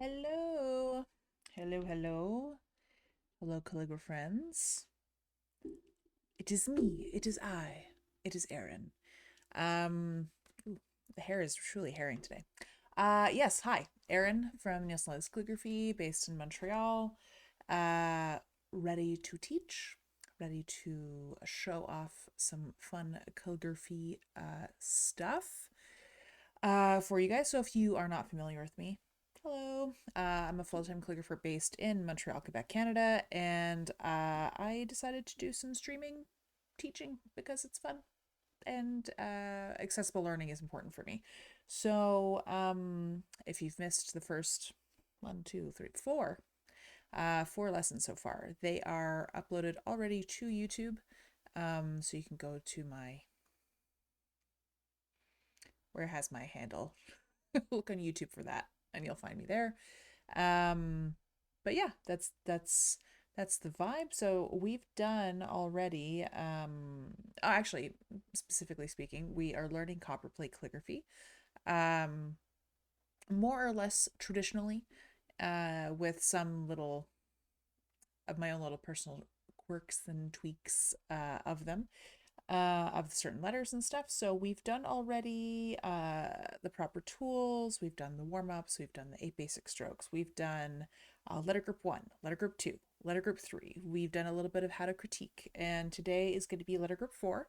Hello. Hello, hello. Hello, calligrapher friends. It is me. It is I. It is Erin. Um, ooh, the hair is truly herring today. Yes, hi. Erin from Nielsen's Calligraphy, based in Montreal. Uh, Ready to teach, ready to show off some fun calligraphy stuff for you guys. So if you are not familiar with me, hello. I'm a full-time calligrapher based in Montreal, Quebec, Canada, and I decided to do some streaming teaching because it's fun and accessible learning is important for me. So if you've missed the first one, two, three, four lessons so far, they are uploaded already to YouTube. So you can go to where it has my handle. Look on YouTube for that, and you'll find me there. Um, but yeah, that's the vibe. So we've done already. Actually, specifically speaking, we are learning copperplate calligraphy. Um, More or less traditionally, with some little of my own little personal quirks and tweaks of them. Of certain letters and stuff. So we've done already the proper tools, we've done the warm ups, we've done the 8 basic strokes, we've done letter group 1, letter group 2, letter group 3, we've done a little bit of how to critique, and today is going to be letter group 4.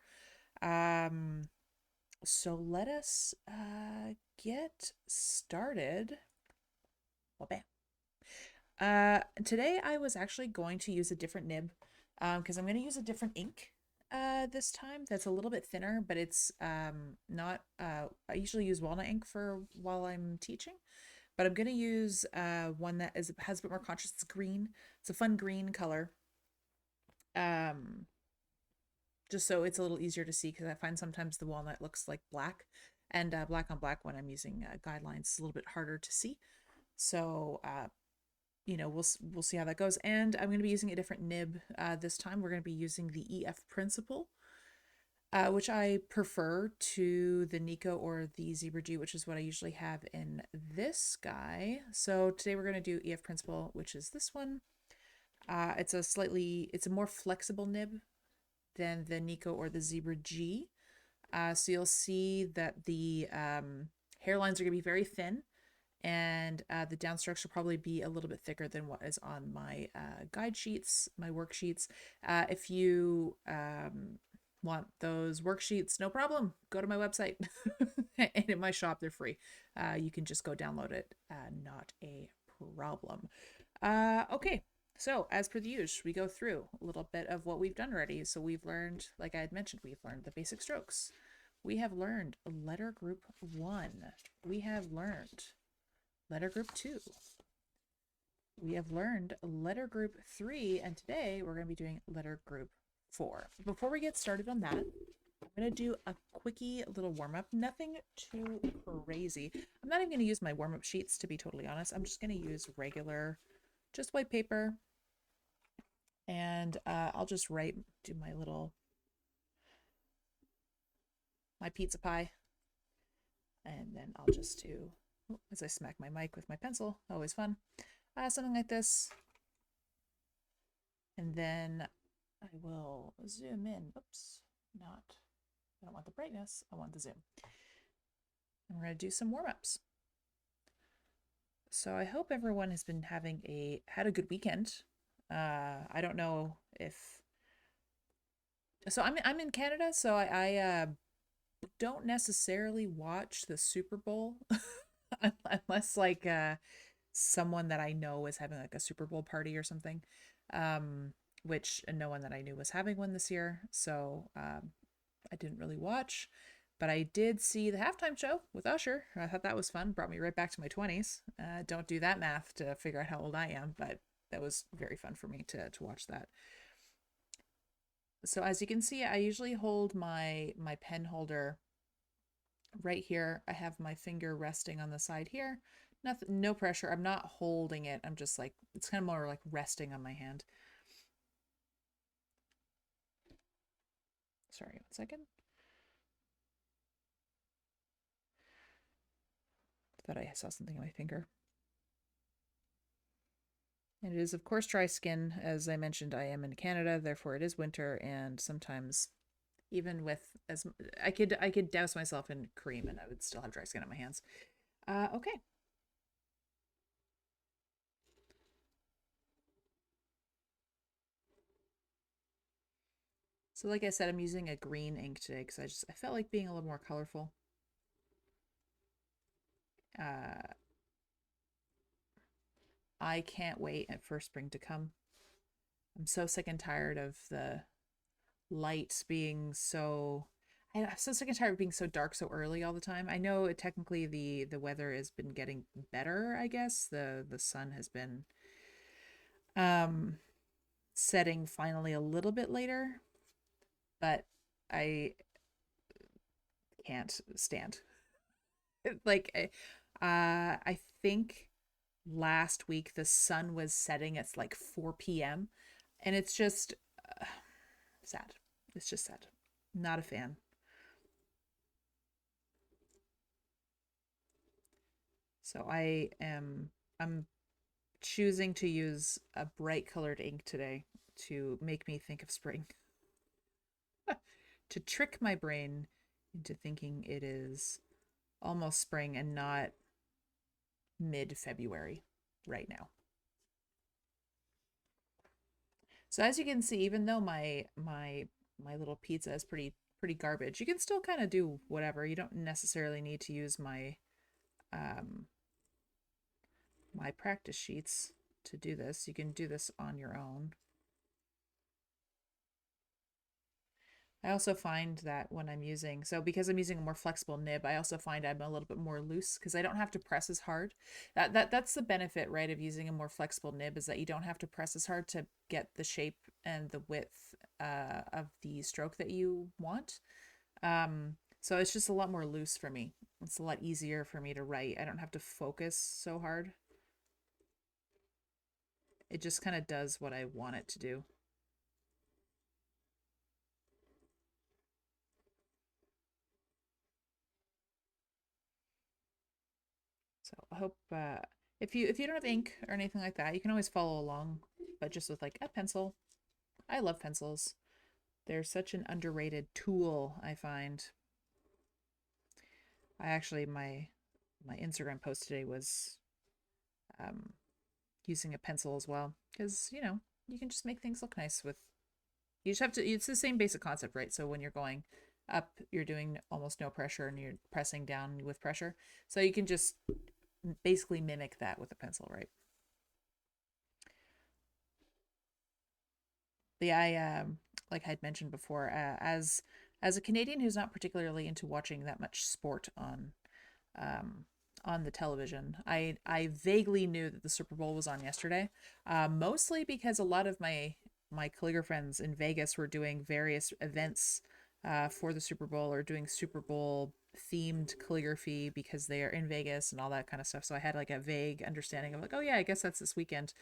So let us get started. Well, bam. Today I was actually going to use a different nib because I'm going to use a different ink this time that's a little bit thinner, but it's not, I usually use walnut ink for while I'm teaching, but I'm going to use one that has a bit more contrast. It's green. It's a fun green color. Um, just so it's a little easier to see because I find sometimes the walnut looks like black, and black on black when I'm using guidelines is a little bit harder to see. So we'll see how that goes. And I'm going to be using a different nib this time. We're going to be using the EF principle, which I prefer to the Nico or the Zebra G, which is what I usually have in this guy. So today we're going to do EF principle, which is this one. It's a more flexible nib than the Nico or the Zebra G. So you'll see that the hairlines are going to be very thin, and the downstrokes will probably be a little bit thicker than what is on my guide sheets, my worksheets. If you want those worksheets, no problem. Go to my website and in my shop, they're free. You can just go download it. Not a problem. Okay. So, as per the usual, we go through a little bit of what we've done already. So, we've learned, like I had mentioned, we've learned the basic strokes. We have learned letter group 1. We have learned letter group 2. We have learned letter group 3, and today we're going to be doing letter group 4. Before we get started on that, I'm going to do a quickie little warm-up. Nothing too crazy. I'm not even going to use my warm-up sheets, to be totally honest. I'm just going to use regular, just white paper, and I'll just do my pizza pie, and then I'll just do, as I smack my mic with my pencil, always fun, something like this. And then I will zoom in. Oops, I don't want the brightness, I want the zoom. And we're going to do some warm-ups. So I hope everyone has been had a good weekend. I don't know if, so I'm in Canada, so I don't necessarily watch the Super Bowl unless like someone that I know is having like a Super Bowl party or something. Which no one that I knew was having one this year. So I didn't really watch, but I did see the halftime show with Usher. I thought that was fun. Brought me right back to my 20s. Don't do that math to figure out how old I am, but that was very fun for me to watch that. So as you can see, I usually hold my pen holder right here. I have my finger resting on the side here. Nothing, no pressure. I'm not holding it. I'm just like, it's kind of more like resting on my hand. Sorry, 1 second. Thought I saw something on my finger. And it is, of course, dry skin. As I mentioned, I am in Canada, therefore it is winter, and sometimes even with as I could douse myself in cream and I would still have dry skin on my hands. Okay. So like I said, I'm using a green ink today because I felt like being a little more colorful. Uh, I can't wait for spring to come. I'm so sick and tired of the light being so. I'm so sick and tired of being so dark so early all the time. I know technically the weather has been getting better. I guess the sun has been um setting finally a little bit later, but I can't stand like I think last week the sun was setting at like 4 p.m. and it's just sad. It's just sad. Not a fan. So I'm choosing to use a bright colored ink today to make me think of spring. To trick my brain into thinking it is almost spring and not mid-February right now. So as you can see, even though my little pizza is pretty garbage, you can still kind of do whatever. You don't necessarily need to use um my practice sheets to do this. You can do this on your own. I also find that when I'm using, so because I'm using a more flexible nib, I also find I'm a little bit more loose because I don't have to press as hard. That's the benefit, right, of using a more flexible nib is that you don't have to press as hard to get the shape and the width of the stroke that you want. So it's just a lot more loose for me. It's a lot easier for me to write. I don't have to focus so hard. It just kind of does what I want it to do. So I hope if you don't have ink or anything like that, you can always follow along, but just with like a pencil. I love pencils. They're such an underrated tool, I find. I actually my Instagram post today was um using a pencil as well because, you can just make things look nice with you just have to it's the same basic concept, right? So when you're going up, you're doing almost no pressure and you're pressing down with pressure. So you can just basically mimic that with a pencil, right? Yeah, like I'd mentioned before, as a Canadian who's not particularly into watching that much sport um, on the television, I vaguely knew that the Super Bowl was on yesterday, mostly because a lot of my calligrapher friends in Vegas were doing various events for the Super Bowl or doing Super Bowl themed calligraphy because they are in Vegas and all that kind of stuff. So I had like a vague understanding of like, oh yeah, I guess that's this weekend.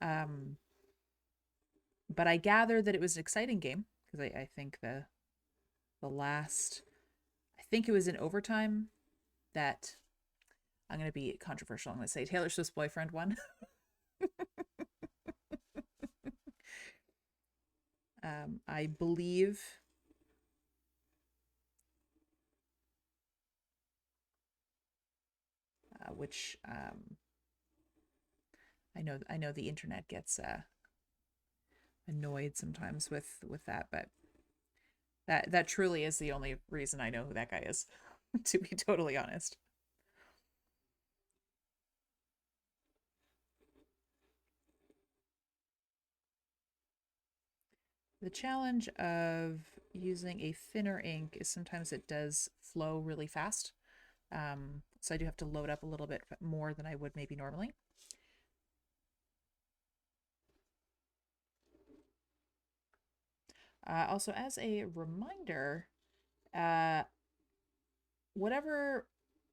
Um, but I gather that it was an exciting game because I think the last I think it was in overtime that I'm gonna be controversial. I'm gonna say Taylor Swift's boyfriend won. I believe which I know the internet gets annoyed sometimes with that, but that truly is the only reason I know who that guy is, to be totally honest. The challenge of using a thinner ink is sometimes it does flow really fast. So I do have to load up a little bit more than I would maybe normally. Also, as a reminder, uh, whatever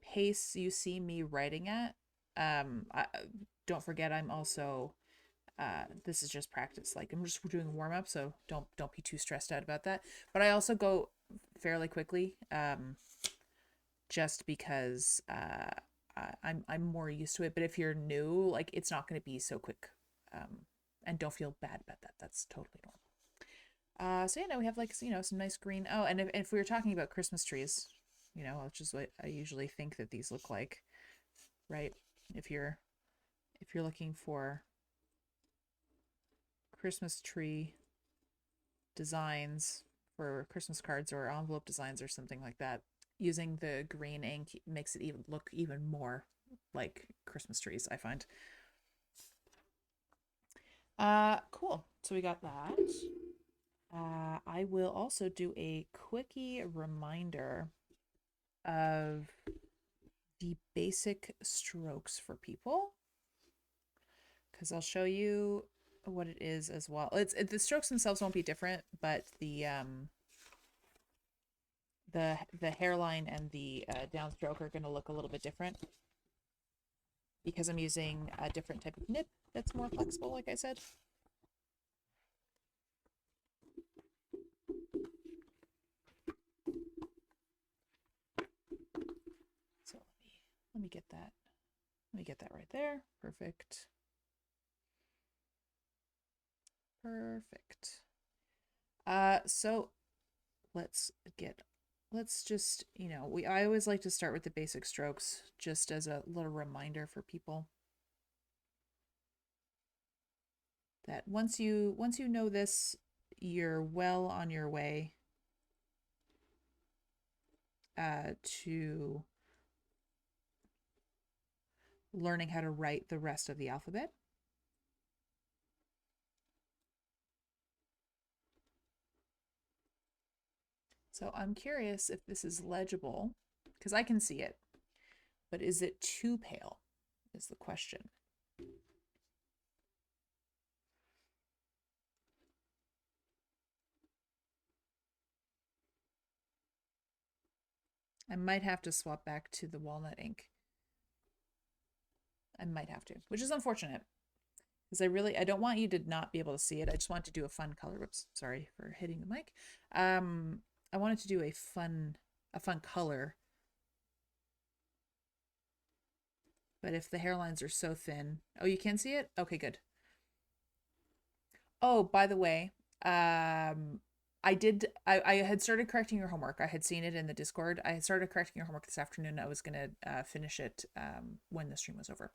pace you see me writing at, don't forget I'm also this is just practice. Like I'm just doing warm up, so don't be too stressed out about that. But I also go fairly quickly, just because I'm more used to it. But if you're new, like it's not going to be so quick and don't feel bad about that. That's totally normal. So yeah, now we have like, some nice green. Oh, and if we were talking about Christmas trees, which is what I usually think that these look like, right? If you're looking for Christmas tree designs for Christmas cards or envelope designs or something like that, using the green ink makes it look even more like Christmas trees, I find. Cool. So we got that. I will also do a quickie reminder of the basic strokes for people, because I'll show you what it is as well. The strokes themselves won't be different, but the hairline and the downstroke are going to look a little bit different because I'm using a different type of nib that's more flexible, like I said. So let me get that. Let me get that right there. Perfect. Perfect. So let's just, I always like to start with the basic strokes just as a little reminder for people that once you know this, you're well on your way to learning how to write the rest of the alphabet. So I'm curious if this is legible, because I can see it, but is it too pale is the question. I might have to swap back to the walnut ink. I might have to, which is unfortunate, because I don't want you to not be able to see it. I just want to do a fun color. Whoops, sorry for hitting the mic. I wanted to do a fun color, but if the hairlines are so thin, oh, you can see it? Okay, good. Oh, by the way, I had started correcting your homework. I had seen it in the Discord. I had started correcting your homework this afternoon. I was gonna finish it when the stream was over.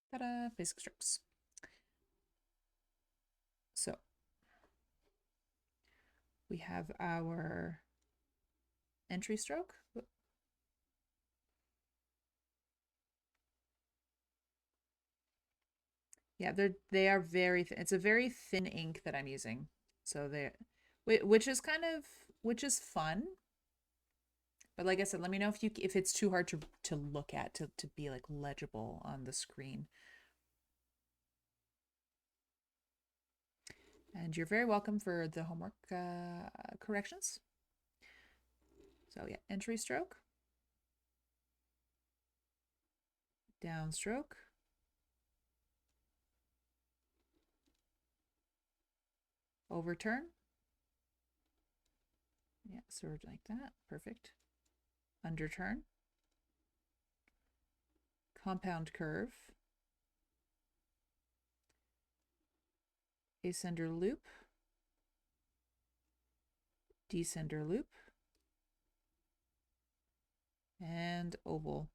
Ta-da! Basic strokes. So we have our entry stroke. Yeah, they are very thin. It's a very thin ink that I'm using. So which is fun. But like I said, let me know if it's too hard to look at, to be like legible on the screen. And you're very welcome for the homework corrections. So yeah, entry stroke, downstroke, overturn. Yeah, sort of like that. Perfect. Underturn, compound curve, ascender loop, descender loop, and oval,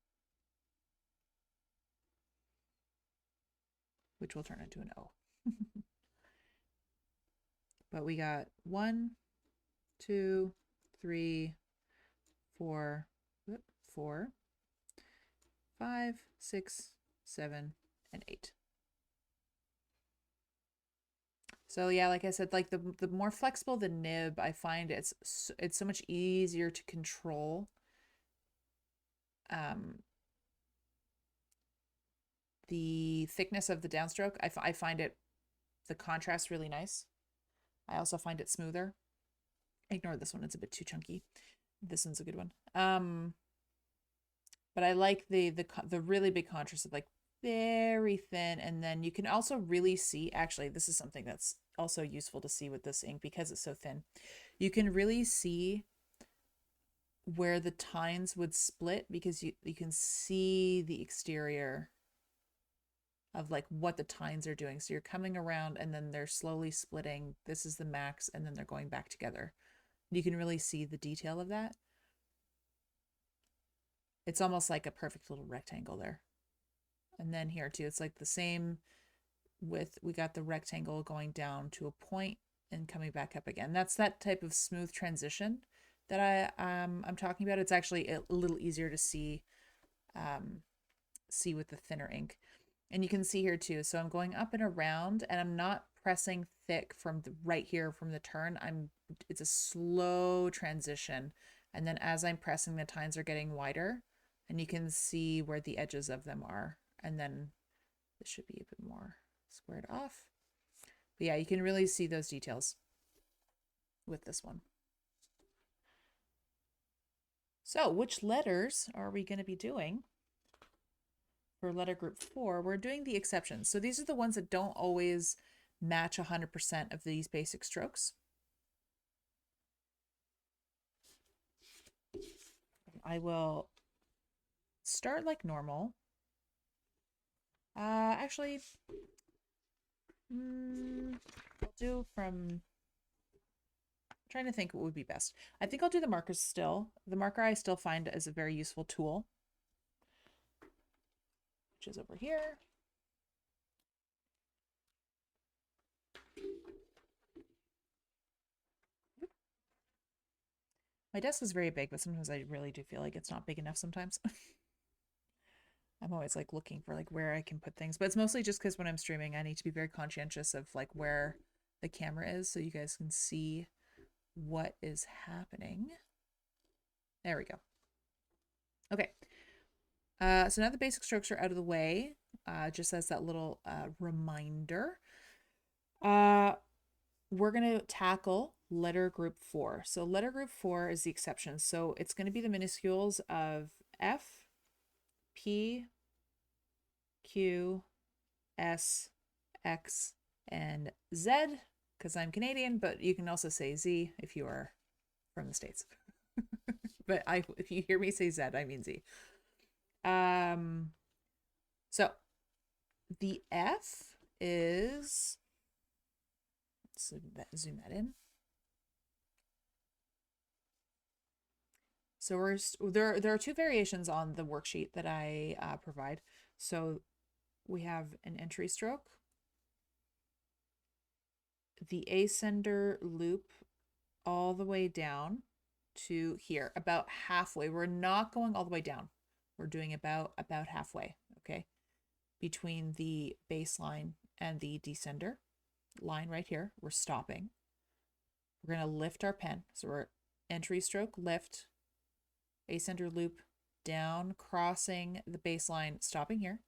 which will turn into an O. But we got 1, 2, 3, 4, 4, 5, 6, 7, and 8. So yeah, like I said, like the more flexible the nib, I find it's so much easier to control. The thickness of the downstroke, I find the contrast really nice. I also find it smoother. Ignore this one, it's a bit too chunky. This one's a good one. But I like the really big contrast of like very thin, and then you can also really see, actually, this is something that's also useful to see with this ink because it's so thin. You can really see where the tines would split because you can see the exterior of like what the tines are doing. So you're coming around and then they're slowly splitting. This is the max, and then they're going back together. You can really see the detail of that. It's almost like a perfect little rectangle there. And then here too, it's like the same with, we got the rectangle going down to a point and coming back up again. That's that type of smooth transition that I'm talking about. It's actually a little easier to see with the thinner ink. And you can see here too. So I'm going up and around, and I'm not pressing thick from the right here from the turn. It's a slow transition. And then as I'm pressing, the tines are getting wider, and you can see where the edges of them are. And then this should be a bit more squared off. But yeah, you can really see those details with this one. So which letters are we going to be doing? For letter group 4, we're doing the exceptions. So these are the ones that don't always match 100% of these basic strokes. I will start like normal. Actually, I'll do from, I'm trying to think what would be best. I think I'll do the markers still. The marker I still find is a very useful tool, which is over here. My desk is very big, but sometimes I really do feel like it's not big enough sometimes. I'm always like looking for like where I can put things, but it's mostly just because when I'm streaming, I need to be very conscientious of like where the camera is so you guys can see what is happening. There we go. Okay. So now the basic strokes are out of the way, just as that little reminder. We're going to tackle letter group 4. So letter group 4 is the exception. So it's going to be the minuscules of F, P, Q, S, X, and Z, because I'm Canadian, but you can also say Z if you are from the States. But if you hear me say Z, I mean Z. So the F is, let's zoom that in. So there are two variations on the worksheet that I provide. So we have an entry stroke, the ascender loop all the way down to here, about halfway. We're not going all the way down. We're doing about halfway, okay? Between the baseline and the descender line right here, we're stopping. We're going to lift our pen. So we're entry stroke, lift, ascender loop, down, crossing the baseline, stopping here.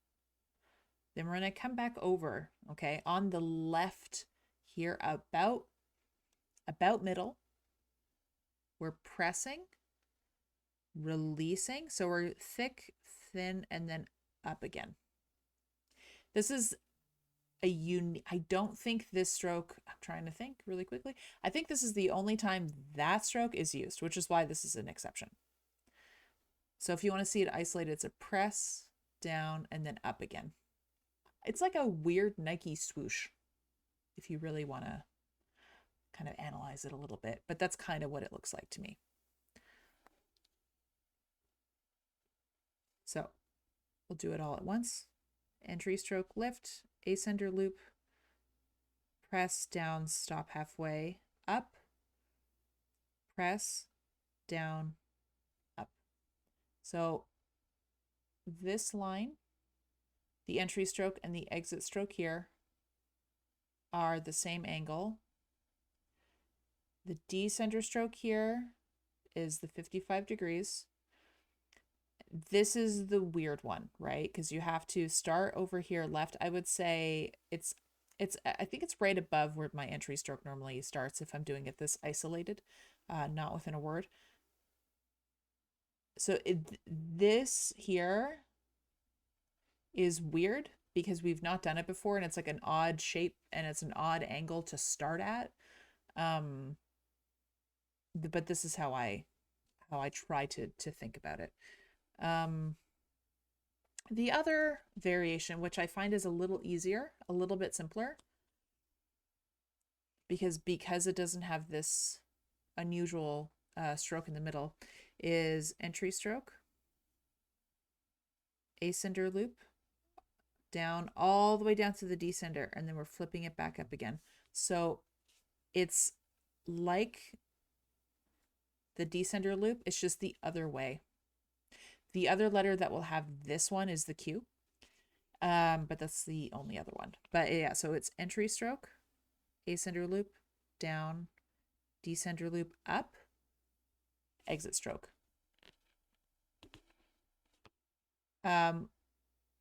Then we're going to come back over, okay, on the left here, about middle. We're pressing, releasing. So we're thick, thin, and then up again. This is I don't think this stroke, I'm trying to think really quickly. I think this is the only time that stroke is used, which is why this is an exception. So if you want to see it isolated, it's a press, down, and then up again. It's like a weird Nike swoosh, if you really want to kind of analyze it a little bit, but that's kind of what it looks like to me. So we'll do it all at once. Entry stroke, lift, ascender loop, press, down, stop halfway, up, press, down, up. So this line, the entry stroke and the exit stroke here are the same angle. The descender stroke here is the 55 degrees. This is the weird one, right? Because you have to start over here left. I would say I think it's right above where my entry stroke normally starts if I'm doing it this isolated, not within a word. So this here is weird because we've not done it before and it's like an odd shape and it's an odd angle to start at. Um, but this is how I try to think about it. Um, the other variation, which I find is a little easier, a little bit simpler, because it doesn't have this unusual stroke in the middle, is entry stroke, ascender loop, down all the way down to the descender, and then we're flipping it back up again. So it's like the descender loop, it's just the other way. The other letter that will have this one is the Q. But that's the only other one. But yeah, so it's entry stroke, ascender loop, down, descender loop, up, exit stroke.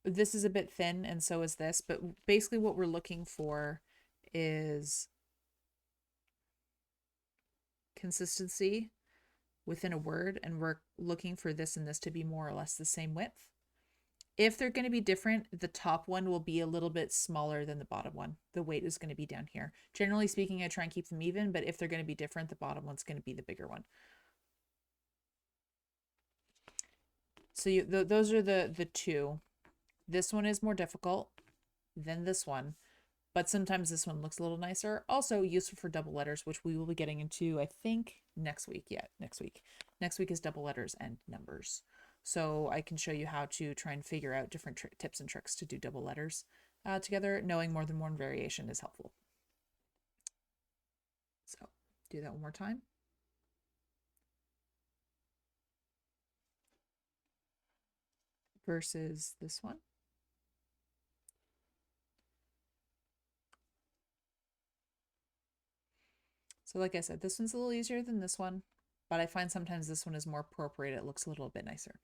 This is a bit thin and so is this, but basically what we're looking for is consistency within a word, and we're looking for this and this to be more or less the same width. If they're going to be different, the top one will be a little bit smaller than the bottom one. The weight is going to be down here. Generally speaking, I try and keep them even, but if they're going to be different, the bottom one's going to be the bigger one. So those are the two. This one is more difficult than this one, but sometimes this one looks a little nicer. Also useful for double letters, which we will be getting into, I think, next week. Yeah, next week. Next week is double letters and numbers. So I can show you how to try and figure out different tips and tricks to do double letters together. Knowing more than one variation is helpful. So do that one more time. Versus this one. So like I said, this one's a little easier than this one, but I find sometimes this one is more appropriate. It looks a little bit nicer.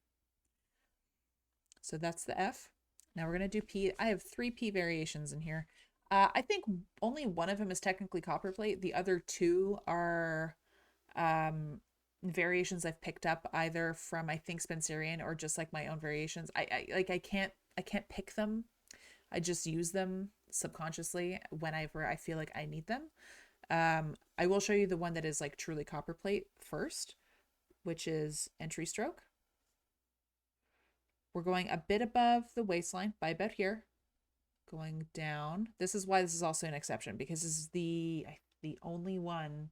So that's the F. Now we're going to do P. I have 3 P variations in here. I think only one of them is technically copperplate. The other 2 are variations I've picked up either from, I think, Spencerian or just like my own variations. I can't pick them. I just use them subconsciously whenever I feel like I need them. I will show you the one that is like truly copperplate first, which is entry stroke. We're going a bit above the waistline by about here, going down. This is why this is also an exception, because this is the only one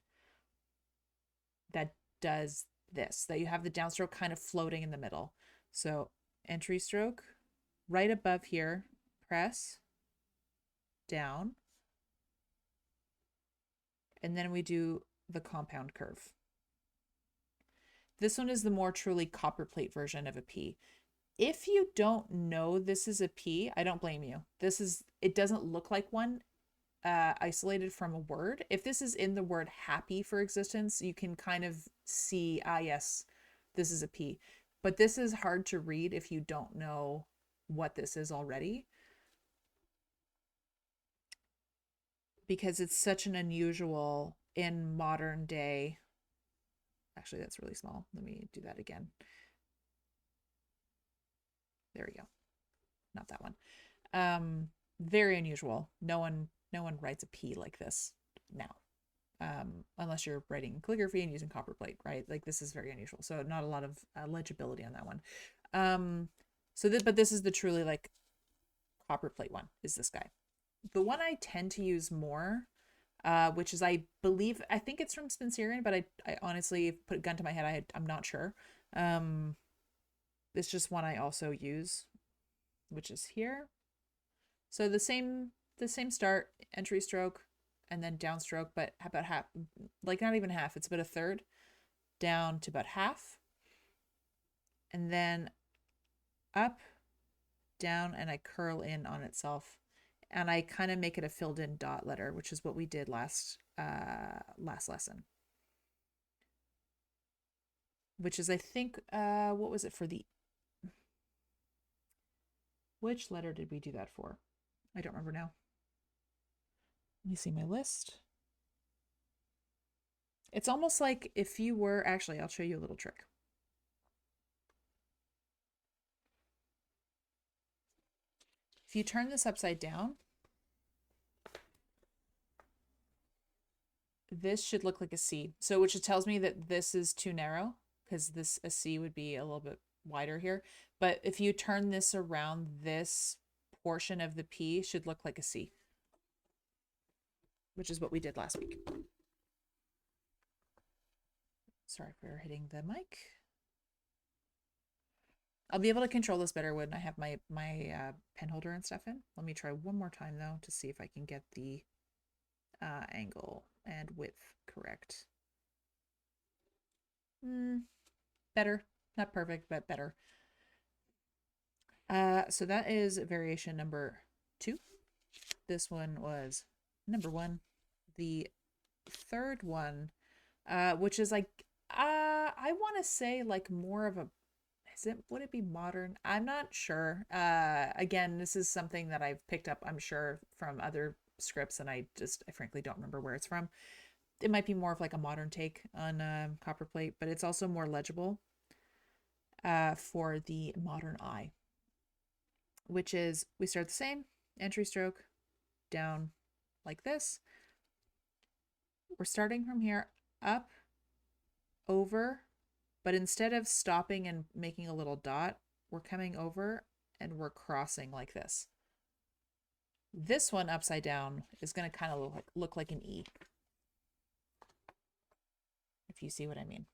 that does this, that you have the downstroke kind of floating in the middle. So entry stroke, right above here, press down, and then we do the compound curve. This one is the more truly copperplate version of a P. If you don't know this is a P, I don't blame you. It doesn't look like one isolated from a word. If this is in the word happy, for existence, you can kind of see, yes, this is a P. But this is hard to read if you don't know what this is already, because it's such an unusual in modern day. Actually, that's really small. Let me do that again. There we go. Not that one. Very unusual. No one writes a P like this now. Unless you're writing calligraphy and using copperplate, right? Like this is very unusual. So not a lot of legibility on that one. But this is the truly like copperplate one, is this guy. The one I tend to use more, which is I think it's from Spencerian, but I honestly put a gun to my head. I'm not sure. It's just one I also use, which is here. So the same start, entry stroke, and then downstroke, but about half, like not even half, it's about a third down to about half. And then up, down, and I curl in on itself. And I kind of make it a filled in dot letter, which is what we did last lesson. Which is, I think, what was it for the... Which letter did we do that for? I don't remember now. Let me see my list. It's almost like if you were... Actually, I'll show you a little trick. If you turn this upside down, this should look like a C. So which tells me that this is too narrow, because this a C would be a little bit wider here. But if you turn this around, this portion of the P should look like a C, which is what we did last week. Sorry for hitting the mic. I'll be able to control this better when I have my pen holder and stuff in. Let me try one more time though to see if I can get the angle and width correct. Better. Not perfect, but better. So that is variation number 2. This one was number 1. The third one, which is like, I want to say like more of a, would it be modern? I'm not sure. Again, this is something that I've picked up, I'm sure, from other scripts, and I frankly don't remember where it's from. It might be more of like a modern take on Copperplate, but it's also more legible for the modern eye, which is we start the same, entry stroke, down like this. We're starting from here, up, over, but instead of stopping and making a little dot, we're coming over and we're crossing like this. This one upside down is going to kind of look like an E, if you see what I mean.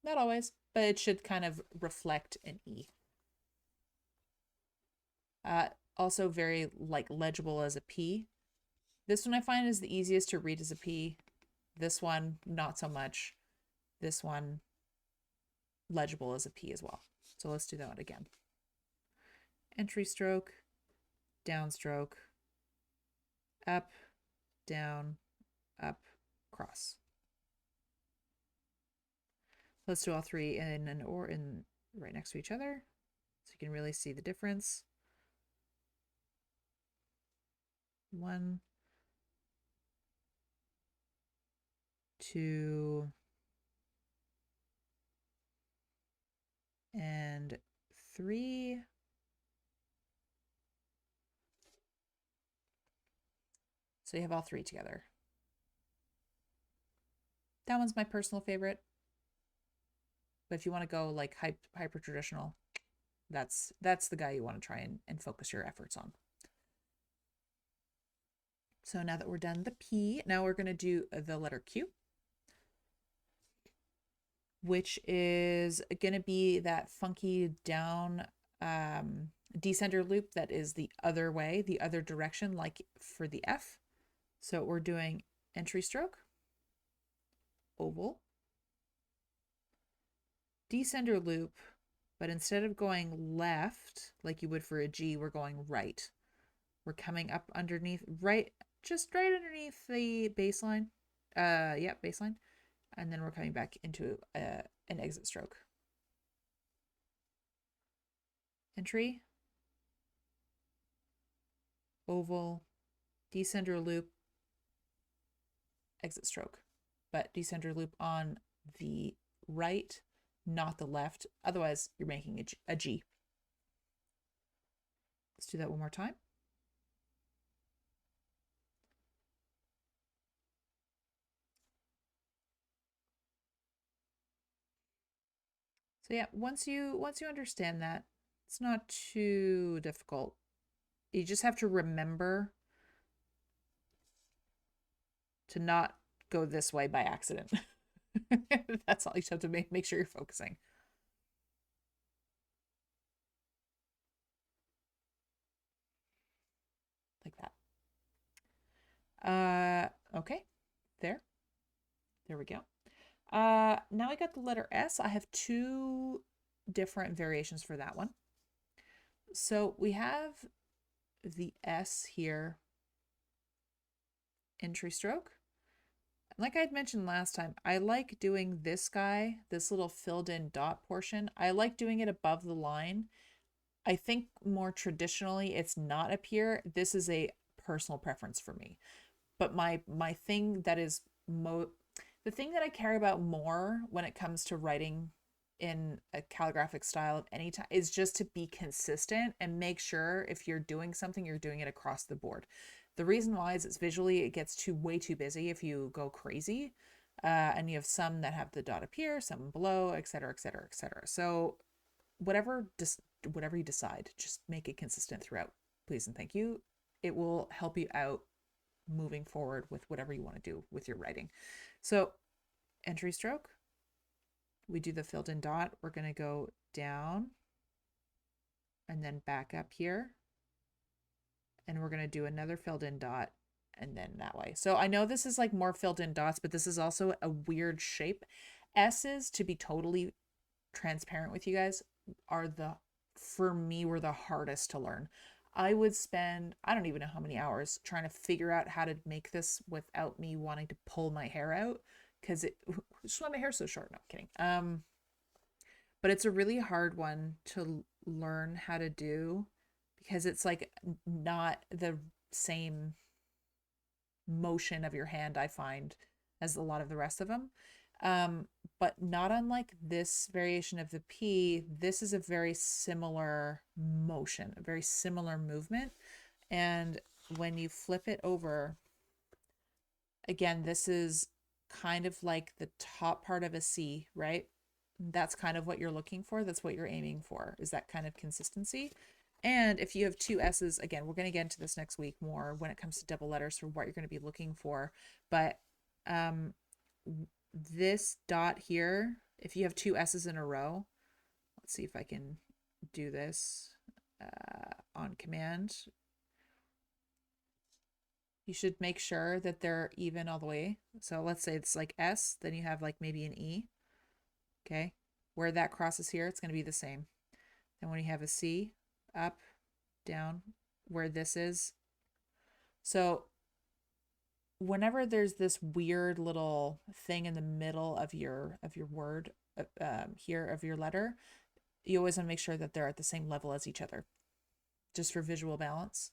Not always, but it should kind of reflect an E. Also very like legible as a P. This one I find is the easiest to read as a P. This one, not so much. This one, legible as a P as well. So let's do that one again. Entry stroke, downstroke, up, down, up, cross. Let's do all three in an or in right next to each other, so you can really see the difference. 1, 2, and 3. So you have all 3 together. That one's my personal favorite. But if you want to go like hyper traditional, that's the guy you want to try and focus your efforts on. So now that we're done the P, now we're going to do the letter Q, which is going to be that funky down descender loop that is the other way, the other direction, like for the F. So we're doing entry stroke, oval, descender loop, but instead of going left like you would for a G, we're going right. We're coming up underneath, just right underneath the baseline. Baseline. And then we're coming back into an exit stroke. Entry, oval, descender loop, exit stroke. But descender loop on the right, not the left. Otherwise, you're making a G. Let's do that one more time. So yeah, once you understand that, it's not too difficult. You just have to remember to not go this way by accident. That's all. You just have to make sure you're focusing. Like that. Okay. There we go. Now I got the letter S. I have 2 different variations for that one. So we have the S here, entry stroke. Like I had mentioned last time, I like doing this guy, this little filled in dot portion. I like doing it above the line. I think more traditionally it's not up here. This is a personal preference for me. But my thing that is the thing that I care about more when it comes to writing in a calligraphic style of any time is just to be consistent and make sure if you're doing something, you're doing it across the board. The reason why is it's visually, it gets way too busy if you go crazy. And you have some that have the dot appear, some below, et cetera, et cetera, et cetera. So whatever you decide, just make it consistent throughout, please and thank you. It will help you out moving forward with whatever you want to do with your writing. So entry stroke, we do the filled in dot. We're going to go down and then back up here. And we're going to do another filled in dot and then that way. So I know this is like more filled in dots, but this is also a weird shape. S's, to be totally transparent with you guys, for me, were the hardest to learn. I would spend, I don't even know how many hours trying to figure out how to make this without me wanting to pull my hair out because just why my hair's so short. No, I'm kidding. But it's a really hard one to learn how to do because it's like not the same motion of your hand, I find, as a lot of the rest of them. But not unlike this variation of the P, this is a very similar motion, a very similar movement. And when you flip it over, again, this is kind of like the top part of a C, right? That's kind of what you're looking for. That's what you're aiming for, is that kind of consistency. And if you have two S's, again, we're going to get into this next week more when it comes to double letters for what you're going to be looking for. But this dot here, if you have two S's in a row, let's see if I can do this on command. You should make sure that they're even all the way. So let's say it's like S, then you have like maybe an E. Okay. Where that crosses here, it's going to be the same. Then when you have a C, up, down, where this is. So whenever there's this weird little thing in the middle of your word here, of your letter, you always want to make sure that they're at the same level as each other, just for visual balance.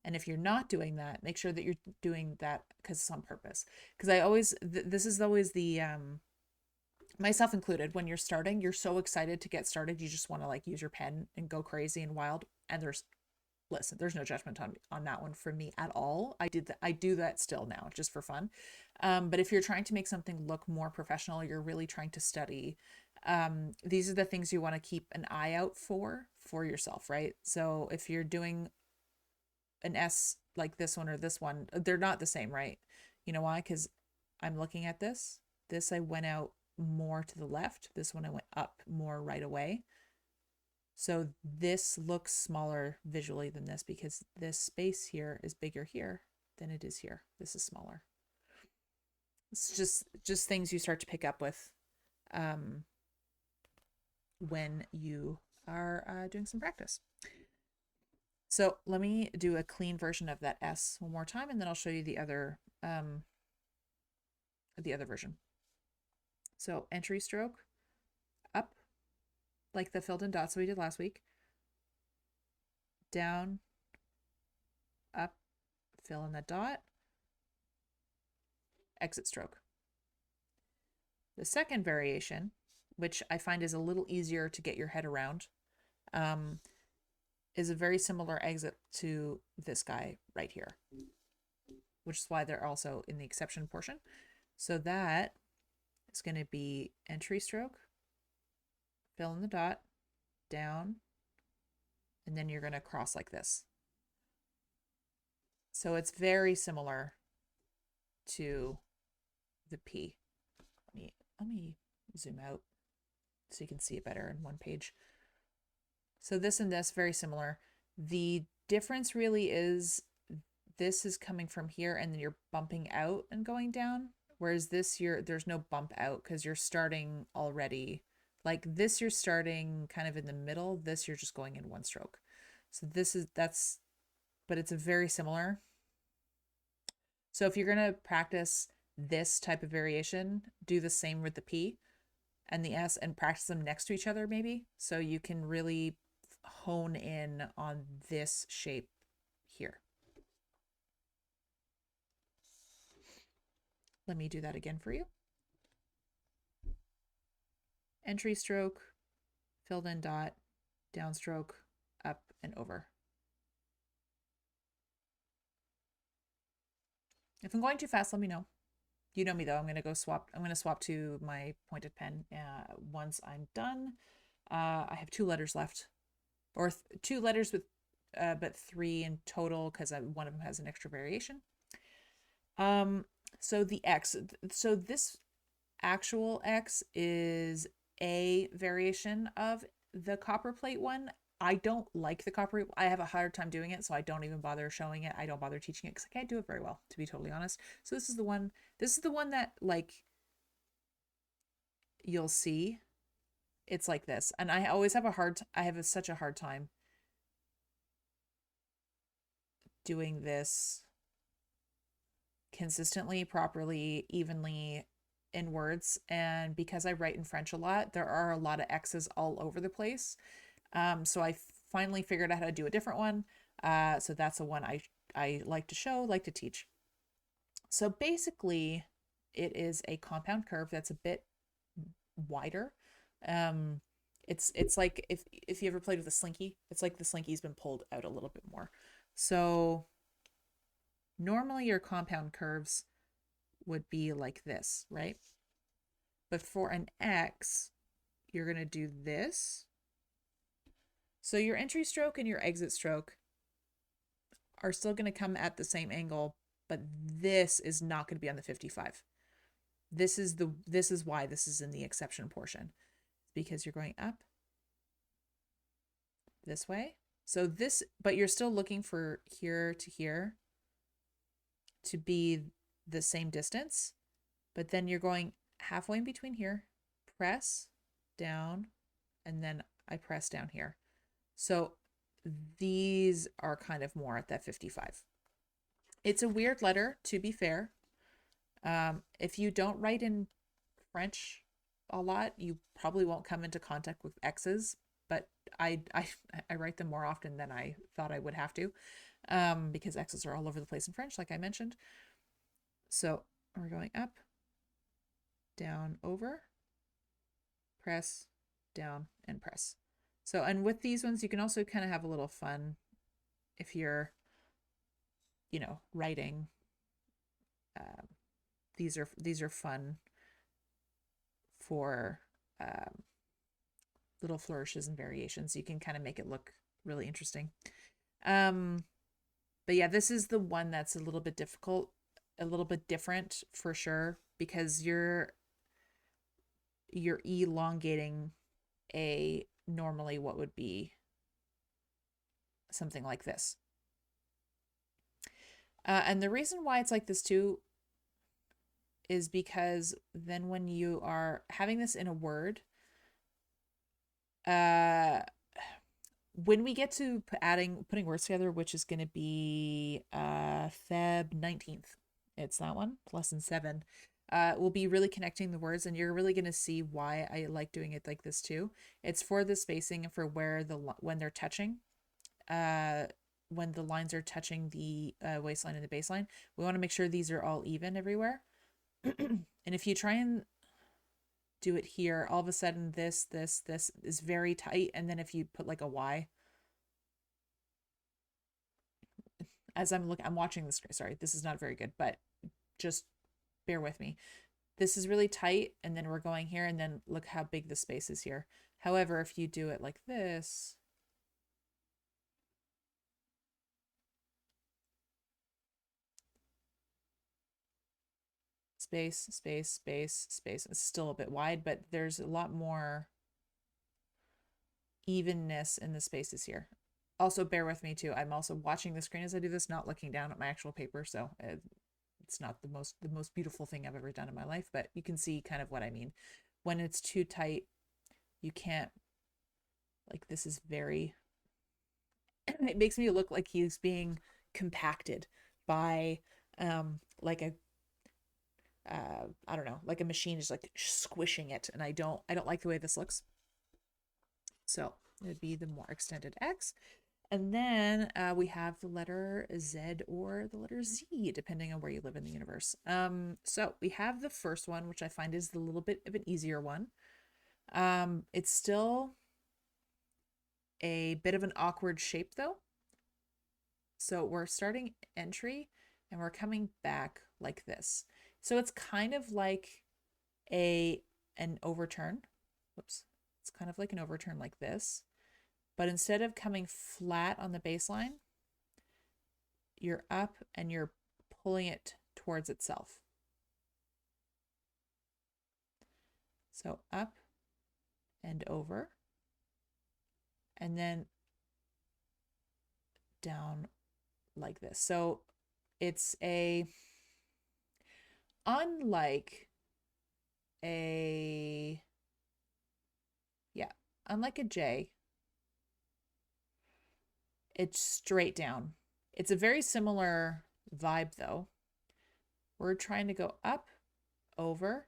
And if you're not doing that, make sure that you're doing that because it's on purpose. Because I always, this is always the, myself included, when you're starting, you're so excited to get started. You just want to like use your pen and go crazy and wild. And there's no judgment on that one from me at all. I do that still now just for fun. But if you're trying to make something look more professional, you're really trying to study. These are the things you want to keep an eye out for yourself, right? So if you're doing an S like this one or this one, they're not the same, right? You know why? Because I'm looking at this. This I went out more to the left. This one I went up more right away. So this looks smaller visually than this because this space here is bigger here than it is here. This is smaller. It's just things you start to pick up with when you are doing some practice. So let me do a clean version of that S one more time, and then I'll show you the other version. So entry stroke, up, like the filled in dots we did last week, down, up, fill in the dot, exit stroke. The second variation, which I find is a little easier to get your head around, is a very similar exit to this guy right here, which is why they're also in the exception portion. So that is going to be entry stroke, fill in the dot, down, and then you're going to cross like this. So it's very similar to the P. Let me zoom out so you can see it better in one page. So this and this, very similar. The difference really is this is coming from here and then you're bumping out and going down. Whereas this, there's no bump out because you're starting already. Like this, you're starting kind of in the middle. This, you're just going in one stroke. So but it's a very similar. So if you're going to practice this type of variation, do the same with the P and the S and practice them next to each other maybe. So you can really hone in on this shape here. Let me do that again for you. entry stroke, filled in dot, downstroke, up and over. If I'm going too fast, let me know. You know me though. I'm going to swap to my pointed pen once I'm done. I have 2 letters left, or 2 letters with, but 3 in total because one of them has an extra variation. So the X. So this actual X is a variation of the Copperplate one. I don't like the copper. I have a hard time doing it, so I don't even bother showing it. I don't bother teaching it because I can't do it very well, to be totally honest. So this is the one. This is the one that like you'll see. It's like this, and I always have such a hard time doing this consistently, properly, evenly in words. And because I write in French a lot, there are a lot of X's all over the place. So I finally figured out how to do a different one. So that's the one I like to show, like to teach. So basically, it is a compound curve that's a bit wider. It's like if you ever played with a slinky, it's like the slinky's been pulled out a little bit more. So normally your compound curves would be like this, right? But for an X, you're going to do this. So your entry stroke and your exit stroke are still going to come at the same angle, but this is not going to be on the 55. This is why this is in the exception portion, because you're going up this way. So this, but you're still looking for here to here to be the same distance, but then you're going halfway in between here, press down, and then I press down here. So these are kind of more at that 55. It's a weird letter, to be fair. If you don't write in French a lot, you probably won't come into contact with X's, but I write them more often than I thought I would have to, because X's are all over the place in French, like I mentioned. So we're going up, down, over, press, down, and press. So, and with these ones, you can also kind of have a little fun if you're, writing. These are fun for little flourishes and variations. You can kind of make it look really interesting. But yeah, this is the one that's a little bit difficult, a little bit different for sure, because you're elongating a normally what would be something like this. And the reason why it's like this too is because then when you are having this in a word, when we get to putting words together, which is going to be Feb 19th, it's that one, lesson 7. We'll be really connecting the words, and you're really going to see why I like doing it like this too. It's for the spacing and for where when they're touching, when the lines are touching the waistline and the baseline. We want to make sure these are all even everywhere. And if you try and do it here, all of a sudden this is very tight, and then if you put like a Y, as I'm watching the screen, sorry, this is not very good, but just bear with me. This is really tight, and then we're going here, and then look how big the space is here. However, if you do it like this, space, space, space, space, it's still a bit wide, but there's a lot more evenness in the spaces here. Also, bear with me too. I'm also watching the screen as I do this, not looking down at my actual paper, so it's not the most beautiful thing I've ever done in my life, but you can see kind of what I mean. When it's too tight, you can't, like, this is very, it makes me look like he's being compacted by like a I don't know, like a machine is like squishing it, and I don't like the way this looks. So it would be the more extended X. And then we have the letter Z or the letter Z, depending on where you live in the universe. So we have the first one, which I find is the little bit of an easier one. It's still a bit of an awkward shape though. So we're starting entry and we're coming back like this. So it's kind of like an overturn. Whoops. It's kind of like an overturn like this. But instead of coming flat on the baseline, you're up and you're pulling it towards itself. So up and over, and then down like this. So it's unlike a, yeah, unlike a J, it's straight down. It's a very similar vibe though. We're trying to go up, over.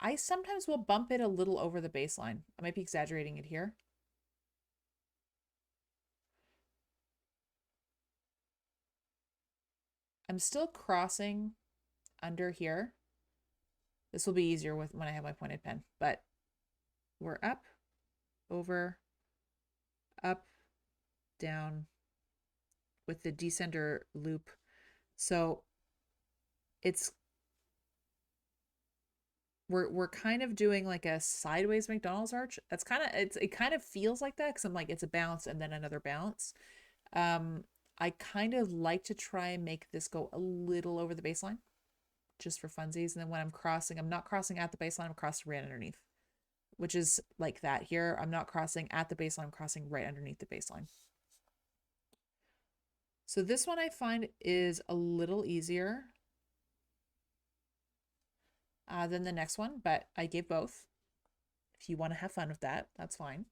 I sometimes will bump it a little over the baseline. I might be exaggerating it here. I'm still crossing under here. This will be easier with when I have my pointed pen, but we're up, over, up, down with the descender loop. So it's we're kind of doing like a sideways McDonald's arch. That's kind of it kind of feels like that because I'm like it's a bounce and then another bounce. I kind of like to try and make this go a little over the baseline just for funsies. And then when I'm crossing, I'm not crossing at the baseline, I'm crossing right underneath, which is like that here. I'm not crossing at the baseline, I'm crossing right underneath the baseline. So this one I find is a little easier than the next one, but I gave both. If you want to have fun with that, that's fine.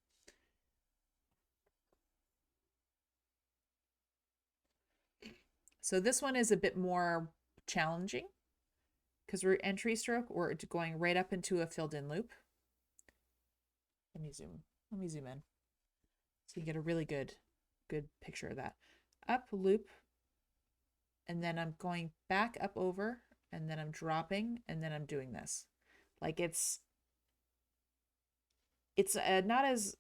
So this one is a bit more challenging because we're entry stroke, we're going right up into a filled in loop. Let me zoom in so you get a really good picture of that. Up loop, and then I'm going back up over, and then I'm dropping, and then I'm doing this. Like it's not as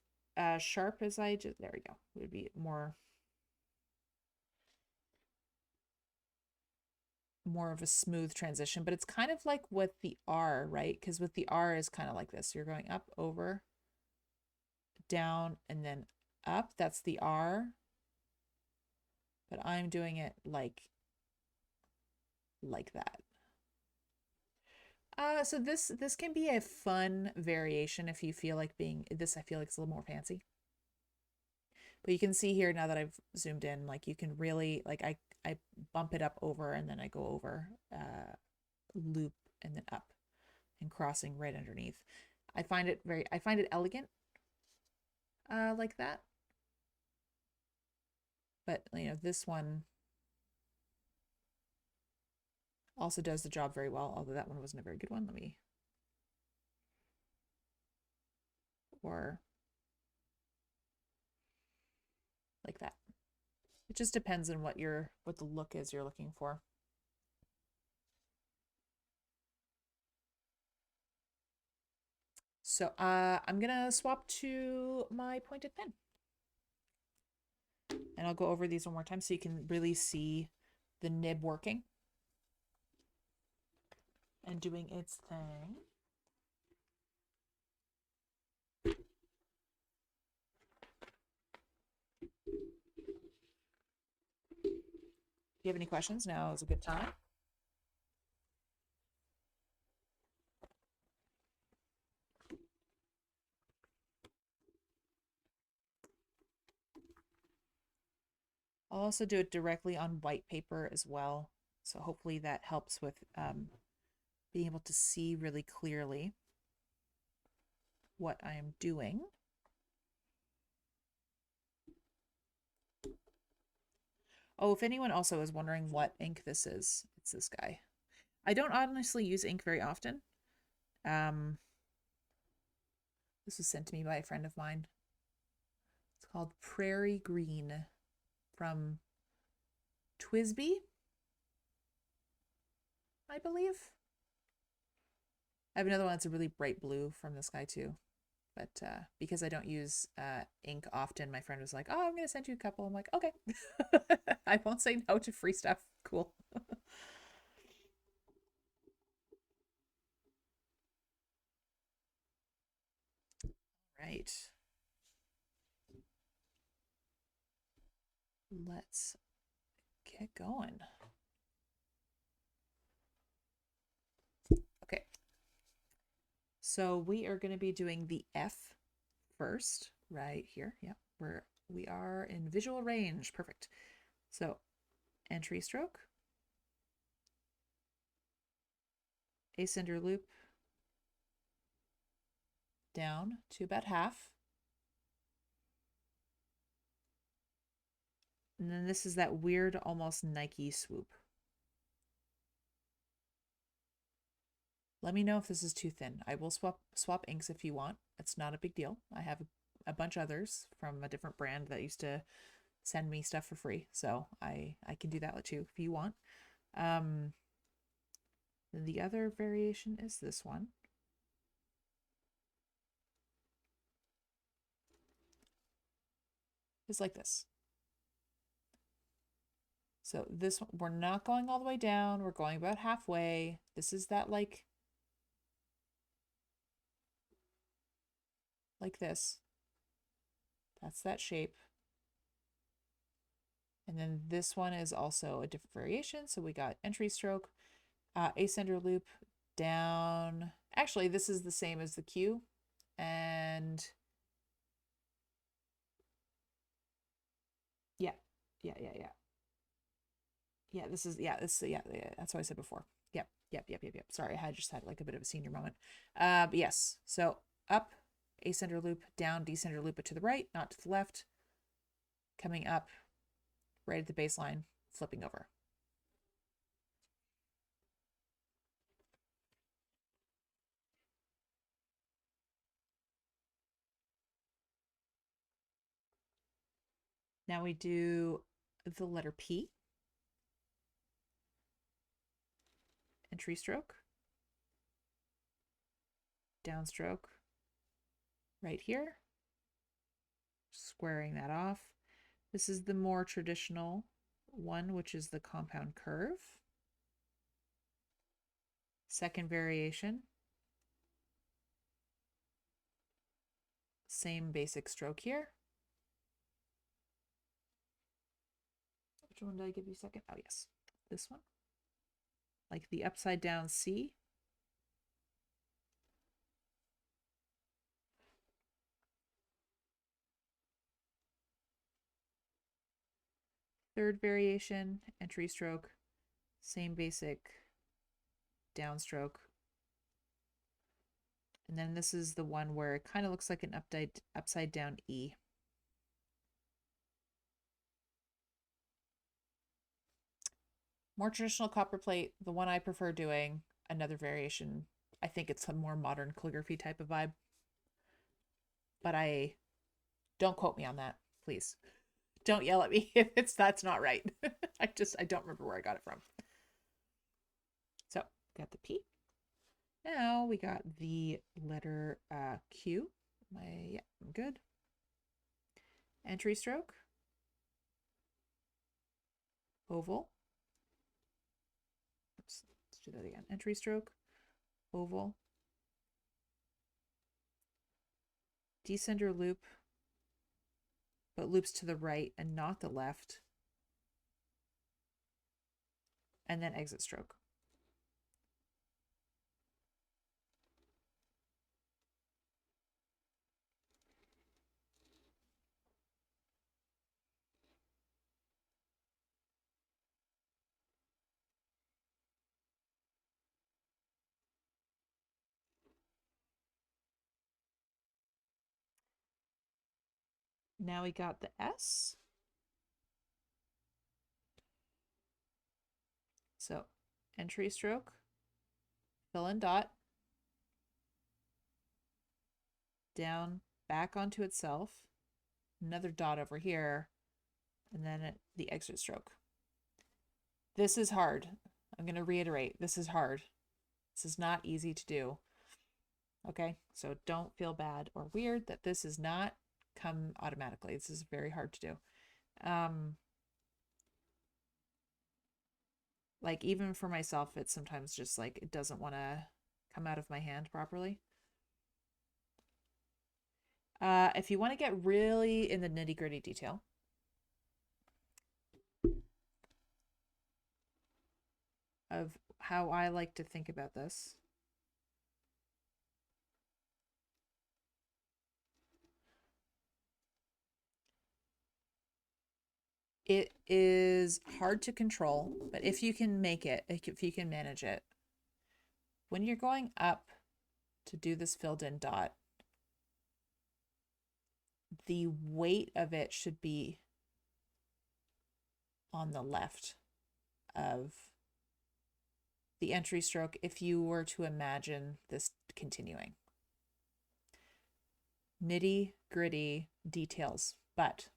sharp as I just, there we go. It would be more of a smooth transition, but it's kind of like with the R, right? Because with the R is kind of like this. You're going up, over, down, and then up. That's the R. But I'm doing it like that. So this can be a fun variation if you feel like being this. I feel like it's a little more fancy. But you can see here now that I've zoomed in, like you can really like I bump it up over and then I go over, loop and then up and crossing right underneath. I find it elegant, like that. But you know, this one also does the job very well, although that one wasn't a very good one. Or like that. It just depends on what the look is you're looking for. So I'm gonna swap to my pointed pen. And I'll go over these one more time so you can really see the nib working and doing its thing. If you have any questions, now is a good time. I'll also do it directly on white paper as well. So hopefully that helps with being able to see really clearly what I am doing. Oh, if anyone also is wondering what ink this is, it's this guy. I don't honestly use ink very often. This was sent to me by a friend of mine. It's called Prairie Green from Twisby, I believe. have another one that's a really bright blue from this guy too. But because I don't use ink often, my friend was like, "Oh, I'm gonna send you a couple." I'm like, "Okay." I won't say no to free stuff. Cool. Right. Let's get going. Okay. So we are going to be doing the F first, right here. Yep. We are in visual range. Perfect. So entry stroke, ascender loop, down to about half. And then this is that weird, almost Nike swoop. Let me know if this is too thin. I will swap inks if you want. It's not a big deal. I have a bunch of others from a different brand that used to send me stuff for free. So I can do that too if you want. Then the other variation is this one. It's like this. So this one, we're not going all the way down. We're going about halfway. This is that like this. That's that shape. And then this one is also a different variation. So we got entry stroke, ascender loop, down. Actually, this is the same as the Q. And yeah. Yeah, this is, yeah, that's what I said before. Yep. Sorry, I just had like a bit of a senior moment. But yes, so up, ascender loop, down, descender loop, but to the right, not to the left. Coming up, right at the baseline, flipping over. Now we do the letter P. Entry stroke, downstroke, right here, squaring that off. This is the more traditional one, which is the compound curve. Second variation, same basic stroke here. Which one did I give you second? Oh, yes, this one. Like the upside down C. Third variation, entry stroke, same basic downstroke. And then this is the one where it kind of looks like an upside down E. More traditional copperplate, the one I prefer doing, another variation. I think it's a more modern calligraphy type of vibe. But don't quote me on that, please. Don't yell at me if that's not right. I don't remember where I got it from. So, got the P. Now we got the letter Q. Yeah, I'm good. Entry stroke. Oval. Oops, let's do that again. Entry stroke. Oval. Descender loop, but loops to the right and not the left. And then exit stroke. Now we got the S. So entry stroke, fill in dot, down, back onto itself, another dot over here, and then the exit stroke. This is hard. I'm going to reiterate, this is hard. This is not easy to do. Okay, so don't feel bad or weird that this is not come automatically. This is very hard to do. Like even for myself, it's sometimes just like it doesn't want to come out of my hand properly. If you want to get really in the nitty-gritty detail, of how I like to think about this, it is hard to control, but if you can make it, if you can manage it, when you're going up to do this filled in dot, the weight of it should be on the left of the entry stroke if you were to imagine this continuing. Nitty gritty details, but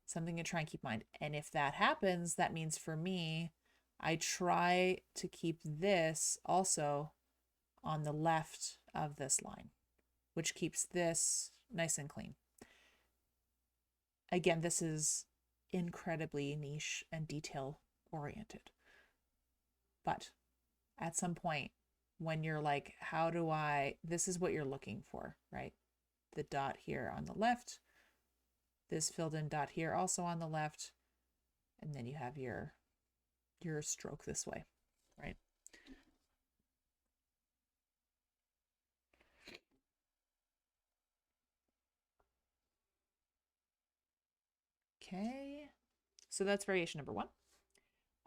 something to try and keep in mind. And if that happens, that means for me, I try to keep this also on the left of this line, which keeps this nice and clean. Again, this is incredibly niche and detail oriented. But at some point, when you're like, how do I, this is what you're looking for, right? The dot here on the left, this filled in dot here also on the left, and then you have your stroke this way, right? Okay, so that's variation number one.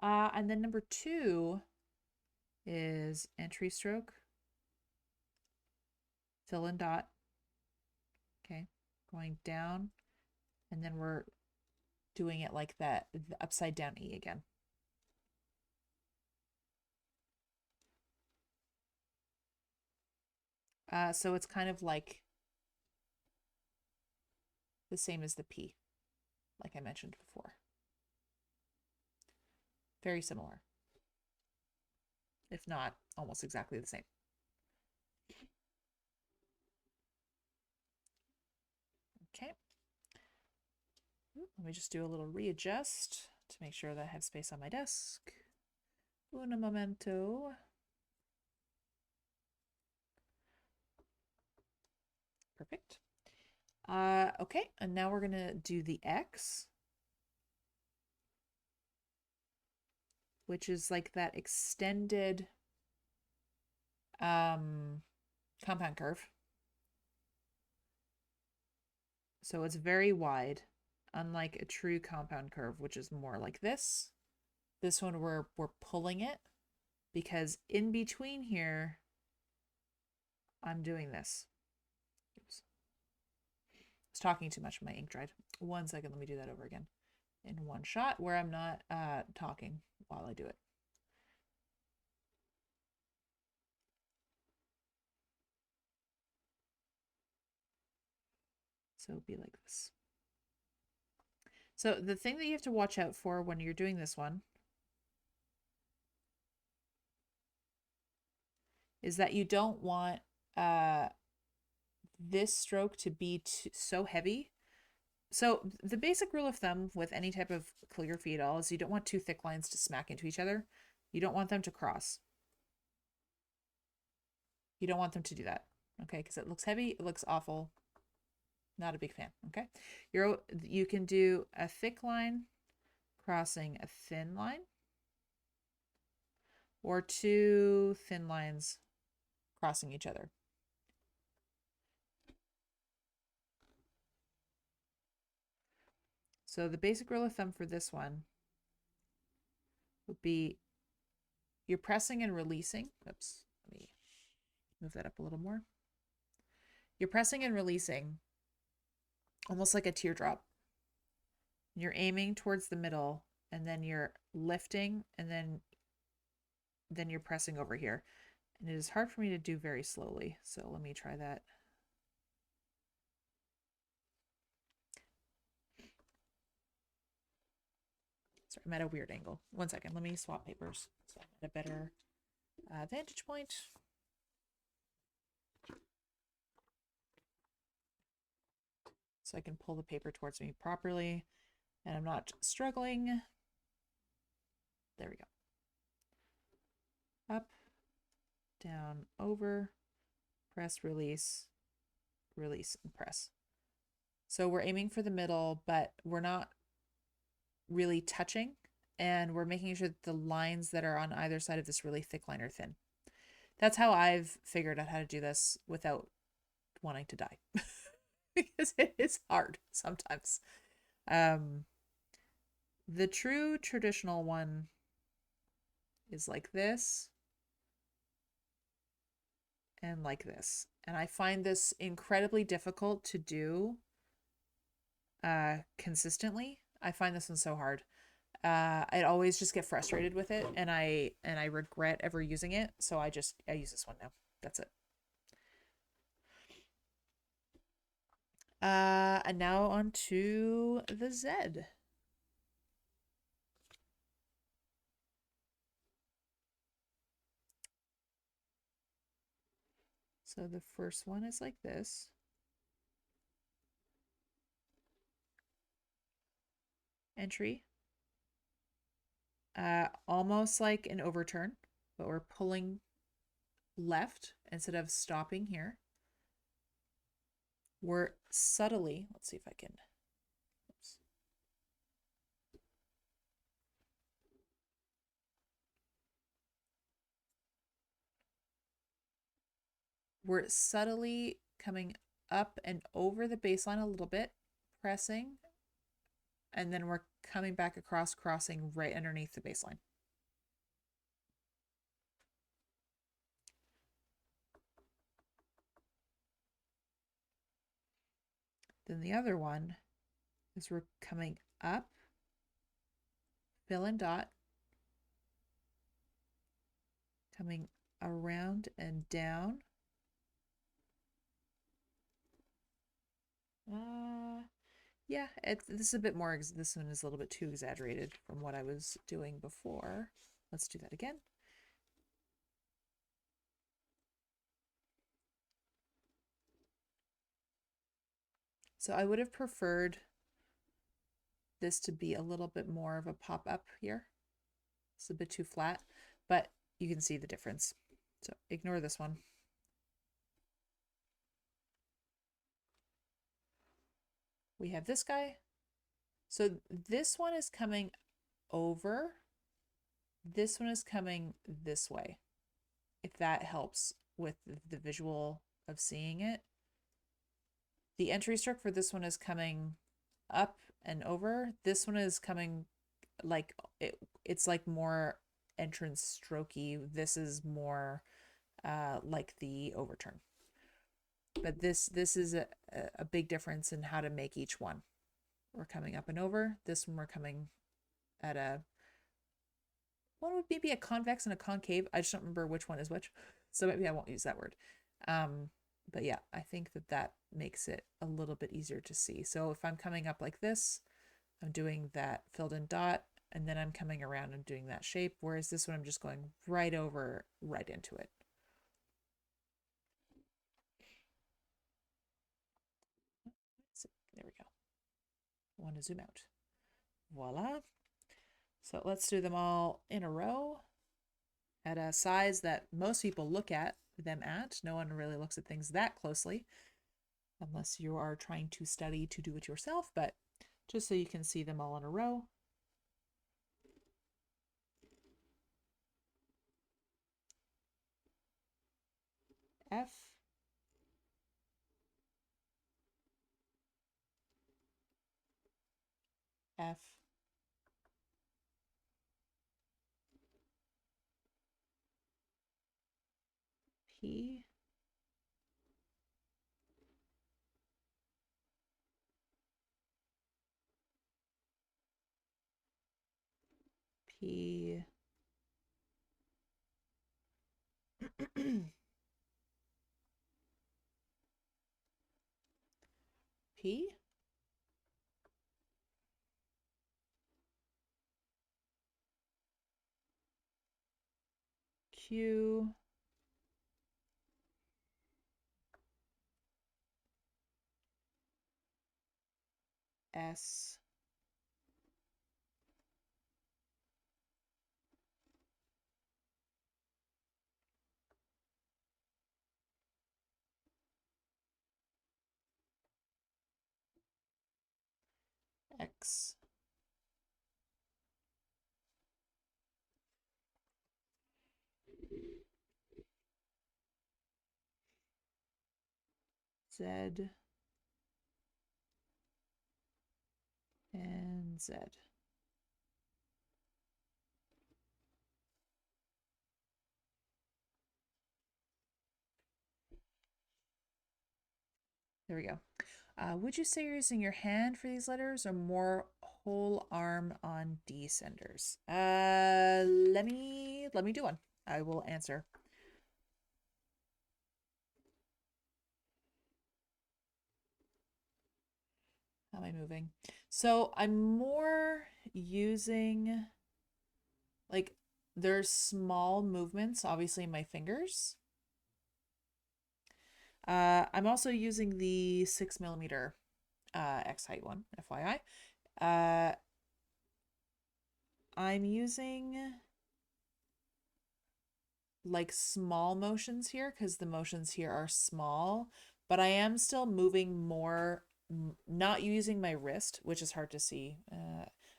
And then number two is entry stroke, fill in dot, okay, going down, and then we're doing it like that, the upside down E again. So it's kind of like the same as the P, like I mentioned before. Very similar, if not almost exactly the same. Okay. Let me just do a little readjust to make sure that I have space on my desk. Un momento. Perfect. Okay, and now we're gonna do the X, which is like that extended compound curve. So it's very wide, unlike a true compound curve, which is more like this. This one we're pulling it because in between here, I'm doing this. Oops. I was talking too much, my ink dried. 1 second, let me do that over again. In one shot where I'm not talking while I do it. So it'll be like this. So the thing that you have to watch out for when you're doing this one is that you don't want this stroke to be so heavy. So the basic rule of thumb with any type of calligraphy at all is you don't want two thick lines to smack into each other. You don't want them to cross. You don't want them to do that, okay? Because it looks heavy, it looks awful. Not a big fan, okay? You can do a thick line crossing a thin line, or two thin lines crossing each other. So the basic rule of thumb for this one would be you're pressing and releasing. Oops, let me move that up a little more. You're pressing and releasing almost like a teardrop. You're aiming towards the middle, and then you're lifting, and then you're pressing over here. And it is hard for me to do very slowly, so let me try that. Sorry, I'm at a weird angle. 1 second, let me swap papers so I'm at a better vantage point. so I can pull the paper towards me properly and I'm not struggling. There we go. Up, down, over, press, release, release, and press. So we're aiming for the middle, but we're not really touching, and we're making sure that the lines that are on either side of this really thick line are thin. That's how I've figured out how to do this without wanting to die. Because it is hard sometimes. The true traditional one is like this and like this. And I find this incredibly difficult to do consistently. I find this one so hard. I'd always just get frustrated with it, and I regret ever using it. So I use this one now. That's it. And now on to the Z. So the first one is like this. Entry. Almost like an overturn, but we're pulling left instead of stopping here. We're subtly, let's see if I can, oops. We're subtly coming up and over the baseline a little bit, pressing, and then we're coming back across, crossing right underneath the baseline. Then the other one is we're coming up, fill and dot, coming around and down. Yeah, this is a bit more, this one is a little bit too exaggerated from what I was doing before. Let's do that again. So I would have preferred this to be a little bit more of a pop up here. It's a bit too flat, but you can see the difference. So ignore this one. We have this guy. So this one is coming over. This one is coming this way, if that helps with the visual of seeing it. The entry stroke for this one is coming up and over. This one is coming like it's like more entrance strokey. This is more like the overturn. But this is a big difference in how to make each one. We're coming up and over. This one we're coming at a, one would maybe a convex and a concave. I just don't remember which one is which. So maybe I won't use that word. But yeah, I think that makes it a little bit easier to see. So if I'm coming up like this, I'm doing that filled in dot, and then I'm coming around and doing that shape. Whereas this one, I'm just going right over, right into it. There we go. I want to zoom out. Voila. So let's do them all in a row at a size that most people look at them at. No one really looks at things that closely unless you are trying to study to do it yourself, but just so you can see them all in a row. F, F, P, P, P, Q, S, X, Z, and Z. There we go. Would you say you're using your hand for these letters or more whole arm on descenders? Let me do one. I will answer. How am I moving? So I'm more using like there's small movements, obviously in my fingers. I'm also using the 6 millimeter X height one, FYI. I'm using like small motions here because the motions here are small, but I am still moving more, not using my wrist, which is hard to see.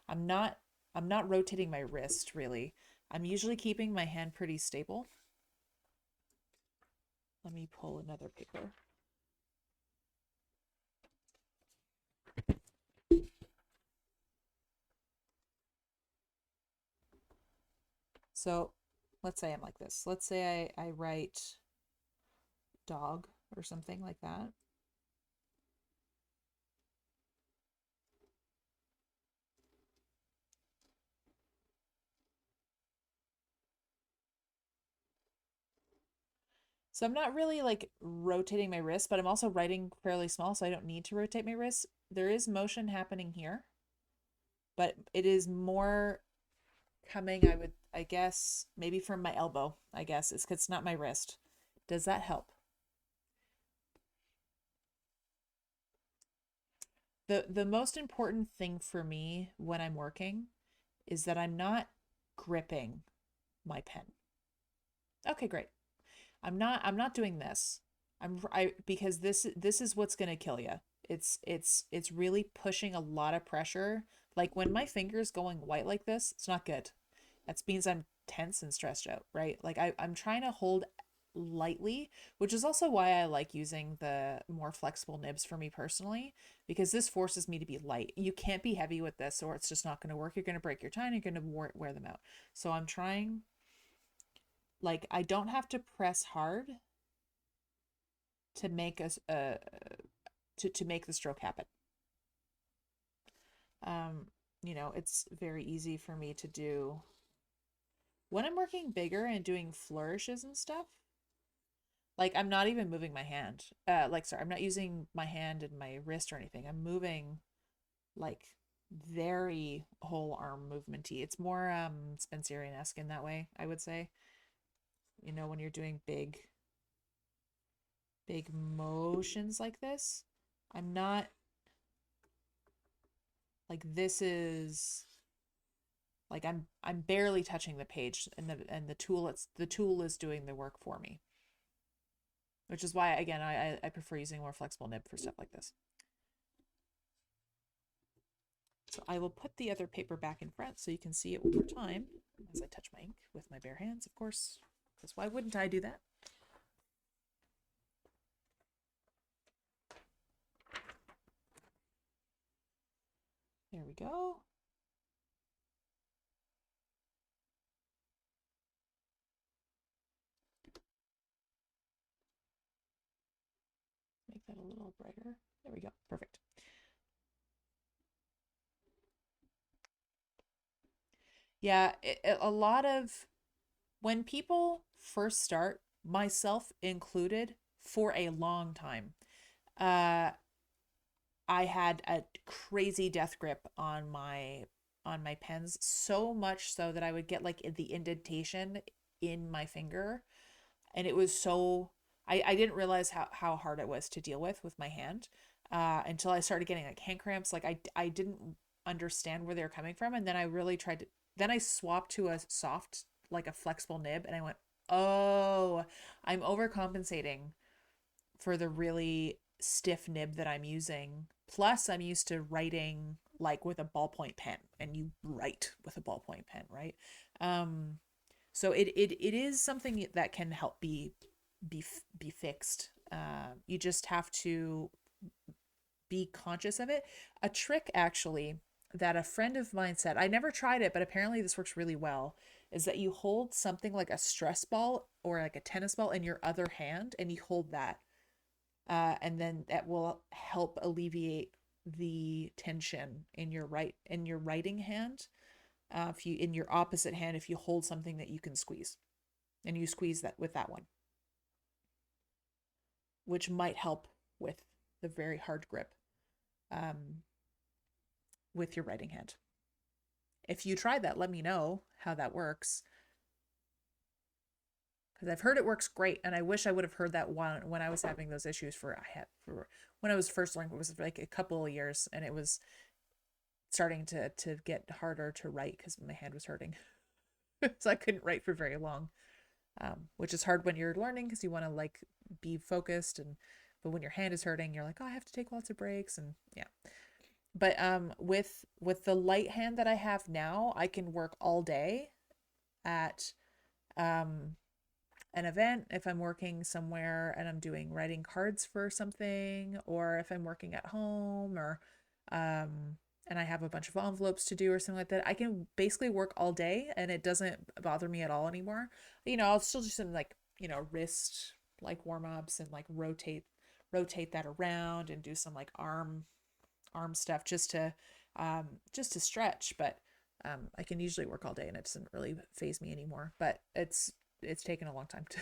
I'm not I'm not rotating my wrist really. I'm usually keeping my hand pretty stable. Let me pull another paper. So let's say I'm like this. Let's say I write dog or something like that. So I'm not really like rotating my wrist, but I'm also writing fairly small, so I don't need to rotate my wrist. There is motion happening here, but it is more coming, I guess, maybe from my elbow, I guess. It's not my wrist. Does that help? The most important thing for me when I'm working is that I'm not gripping my pen. Okay, great. I'm not doing this. I because this is what's going to kill you. It's really pushing a lot of pressure. Like when my finger's going white like this, it's not good. That means I'm tense and stressed out, right? Like I'm trying to hold lightly, which is also why I like using the more flexible nibs for me personally, because this forces me to be light. You can't be heavy with this or it's just not going to work. You're going to break your tie and you're going to wear them out. So I'm trying, like, I don't have to press hard to make us to make the stroke happen. Um, it's very easy for me to do when I'm working bigger and doing flourishes and stuff. Like I'm not even moving my hand. Sorry, I'm not using my hand and my wrist or anything. I'm moving like very whole arm movementy. It's more Spencerian-esque in that way, I would say. When you're doing big motions like this, I'm not like this is like I'm barely touching the page and the tool is doing the work for me. Which is why again I prefer using a more flexible nib for stuff like this. So I will put the other paper back in front so you can see it one more time as I touch my ink with my bare hands, of course, because why wouldn't I do that? There we go. Make that a little brighter. There we go. Perfect. Yeah, a lot of when people first start, myself included, for a long time, uh, I had a crazy death grip on my pens, so much so that I would get like the indentation in my finger, and it was so I didn't realize how hard it was to deal with my hand. until I started getting like hand cramps. Like I didn't understand where they were coming from. And then I really tried to, then I swapped to a soft, like a flexible nib. And I went, oh, I'm overcompensating for the really stiff nib that I'm using. Plus, I'm used to writing like with a ballpoint pen, and you write with a ballpoint pen, right? Um, so it is something that can help be fixed. You just have to be conscious of it. A trick actually that a friend of mine said, I never tried it, but apparently this works really well, is that you hold something like a stress ball or like a tennis ball in your other hand and you hold that. And then that will help alleviate the tension in your writing hand. If you in your opposite hand, if you hold something that you can squeeze, and you squeeze that with that one, which might help with the very hard grip um, with your writing hand. If you try that, let me know how that works. Because I've heard it works great, and I wish I would have heard that one when I was having those issues for when I was first learning. It was like a couple of years, and it was starting to get harder to write because my hand was hurting, so I couldn't write for very long. Which is hard when you're learning because you want to like be focused, and but when your hand is hurting, you're like, oh, I have to take lots of breaks, and yeah. But with the light hand that I have now, I can work all day at um an event, if I'm working somewhere and I'm doing writing cards for something, or if I'm working at home, or and I have a bunch of envelopes to do or something like that. I can basically work all day and it doesn't bother me at all anymore. I'll still do some like, wrist like warm-ups and like rotate that around and do some like arm stuff just to stretch, but I can usually work all day and it doesn't really phase me anymore. But it's taken a long time to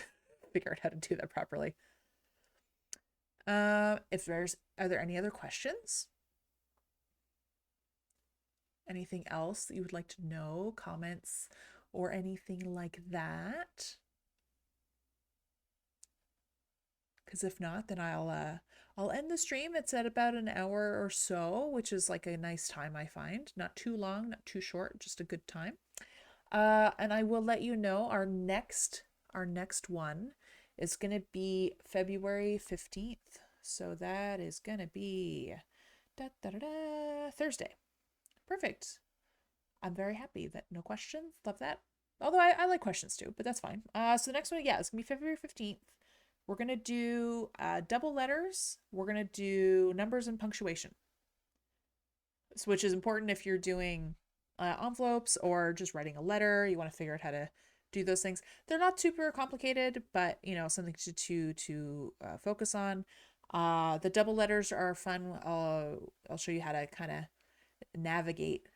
figure out how to do that properly. If there's Are there any other questions? Anything else that you would like to know, comments, or anything like that? Because if not, then I'll end the stream. It's at about an hour or so, which is like a nice time, I find. Not too long, not too short, just a good time. And I will let you know our next one is gonna be February 15th. So that is gonna be Thursday. Perfect. I'm very happy that no questions. Love that. Although I like questions too, but that's fine. So the next one, yeah, it's gonna be February 15th. We're gonna do double letters. We're gonna do numbers and punctuation, which is important if you're doing envelopes or just writing a letter. You want to figure out how to do those things. They're not super complicated, but something to focus on. The double letters are fun. I'll show you how to kind of navigate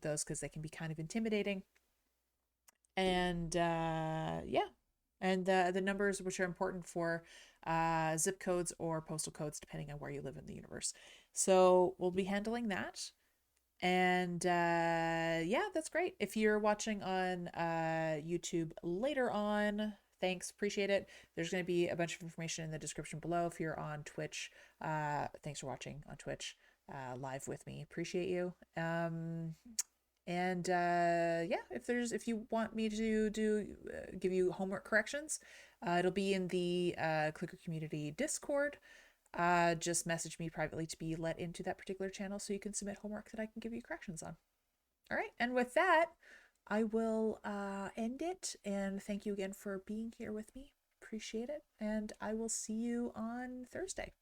those because they can be kind of intimidating. And yeah, and the numbers, which are important for zip codes or postal codes, depending on where you live in the universe. So we'll be handling that. And yeah, that's great. If you're watching on YouTube later on, thanks, appreciate it. There's going to be a bunch of information in the description below. If you're on Twitch, thanks for watching on Twitch live with me. Appreciate you. And yeah, if you want me to give you homework corrections, it'll be in the Clicker Community Discord. Just message me privately to be let into that particular channel so you can submit homework that I can give you corrections on. All right, and with that, I will end it, and thank you again for being here with me. Appreciate it, and I will see you on Thursday.